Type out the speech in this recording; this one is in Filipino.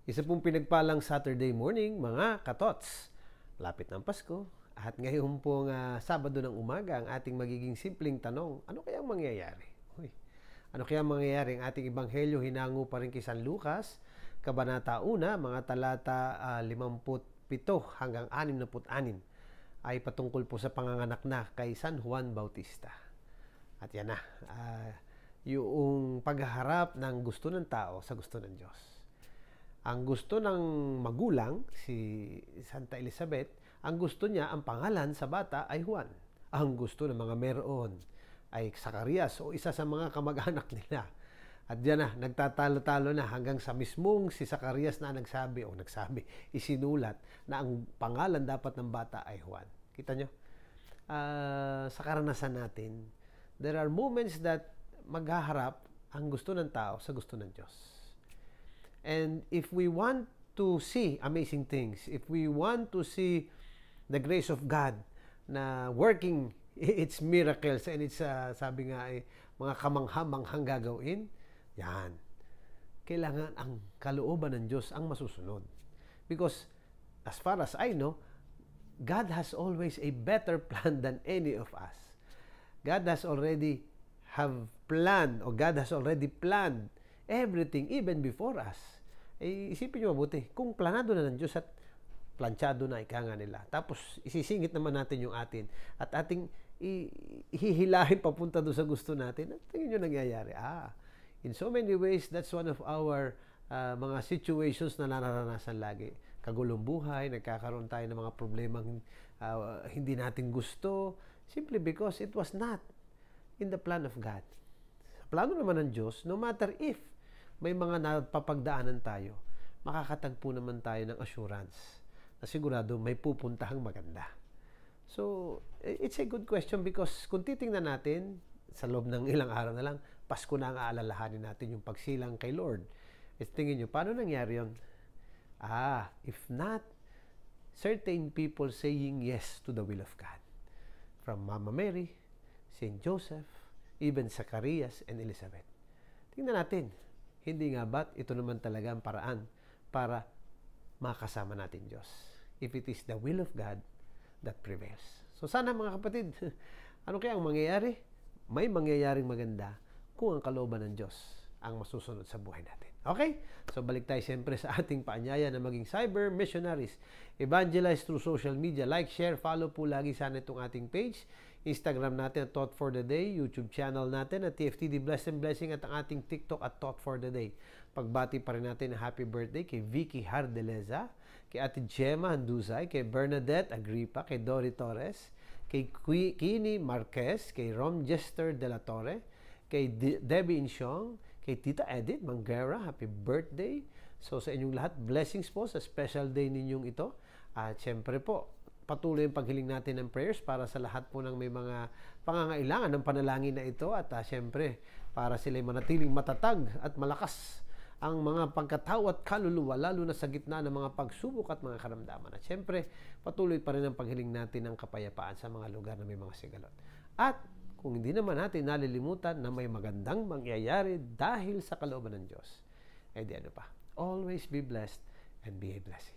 Isa pong pinagpalang Saturday morning, mga katots. Lapit ng Pasko at ngayon pong Sabado ng umaga ang ating magiging simpleng tanong, ano kayang mangyayari? Ano kayang mangyayari? Ang ating ebanghelyo hinango pa rin kay San Lucas, Kabanata 1, mga talata 57 hanggang 66 ay patungkol po sa panganganak na kay San Juan Bautista. At yan na, yung pagharap ng gusto ng tao sa gusto ng Diyos. Ang gusto ng magulang, si Santa Elizabeth, ang gusto niya, ang pangalan sa bata ay Juan. Ang gusto ng mga meron ay Zacarias o isa sa mga kamag-anak nila. At diyan na, nagtatalo-talo na hanggang sa mismong si Zacarias na nagsabi, isinulat na ang pangalan dapat ng bata ay Juan. Kita nyo? Sa karanasan natin, there are moments that maghaharap ang gusto ng tao sa gusto ng Diyos. And if we want to see amazing things, if we want to see the grace of God na working its miracles and its, sabi nga ay, mga kamangha-manghang gagawin, yan. Kailangan ang kalooban ng Diyos ang masusunod. Because as far as I know, God has always a better plan than any of us. God has already planned everything even before us. Isipin nyo mabuti, kung planado na ng Diyos at planchado na, ika nga nila, tapos isisingit naman natin yung atin at ating ihihilahin papunta doon sa gusto natin, at tingin nyo nangyayari. In so many ways, that's one of our mga situations na nararanasan lagi. Kagulong buhay, nagkakaroon tayo ng mga problemang hindi natin gusto, simply because it was not in the plan of God. Sa plano naman ng Diyos, no matter if may mga napapagdaanan tayo, makakatagpo naman tayo ng assurance na sigurado may pupuntahang maganda. So, it's a good question because kung titingnan natin, sa loob ng ilang araw na lang, Pasko na ang aalalahanin natin yung pagsilang kay Lord. Tingin nyo, paano nangyari yun? If not, certain people saying yes to the will of God. From Mama Mary, Saint Joseph, even Zacarias and Elizabeth. Tingnan natin, hindi nga ba't ito naman talaga ang paraan para makasama natin Diyos? If it is the will of God that prevails. So sana mga kapatid, ano kaya ang mangyayari? May mangyayaring maganda kung ang kalooban ng Diyos ang masusunod sa buhay natin. Okay? So balik tayo siyempre sa ating paanyaya na maging cyber missionaries. Evangelize through social media. Like, share, follow po lagi sana itong ating page. Instagram natin at Thought for the Day. YouTube channel natin at TFTD Blessed and Blessing at ang ating TikTok at Thought for the Day. Pagbati pa rin natin na happy birthday kay Vicky Hardeleza, kay Ate Gemma Handuzay, kay Bernadette Agripa, kay Dory Torres, kay Kini Marquez, kay Rom Jester de la Torre, kay Debbie Insyong, kay Tita Edith Manguera, happy birthday. So sa inyong lahat, blessings po sa special day ninyong ito. At syempre po, patuloy yung paghiling natin ng prayers para sa lahat po ng may mga pangangailangan ng panalangin na ito. At syempre, para sila'y manatiling matatag at malakas ang mga pagkatao at kaluluwa, lalo na sa gitna ng mga pagsubok at mga karamdaman. At syempre, patuloy pa rin ang paghiling natin ng kapayapaan sa mga lugar na may mga sigalot. At kung hindi naman natin nalilimutan na may magandang mangyayari dahil sa kalooban ng Diyos, di ano pa, always be blessed and be a blessing.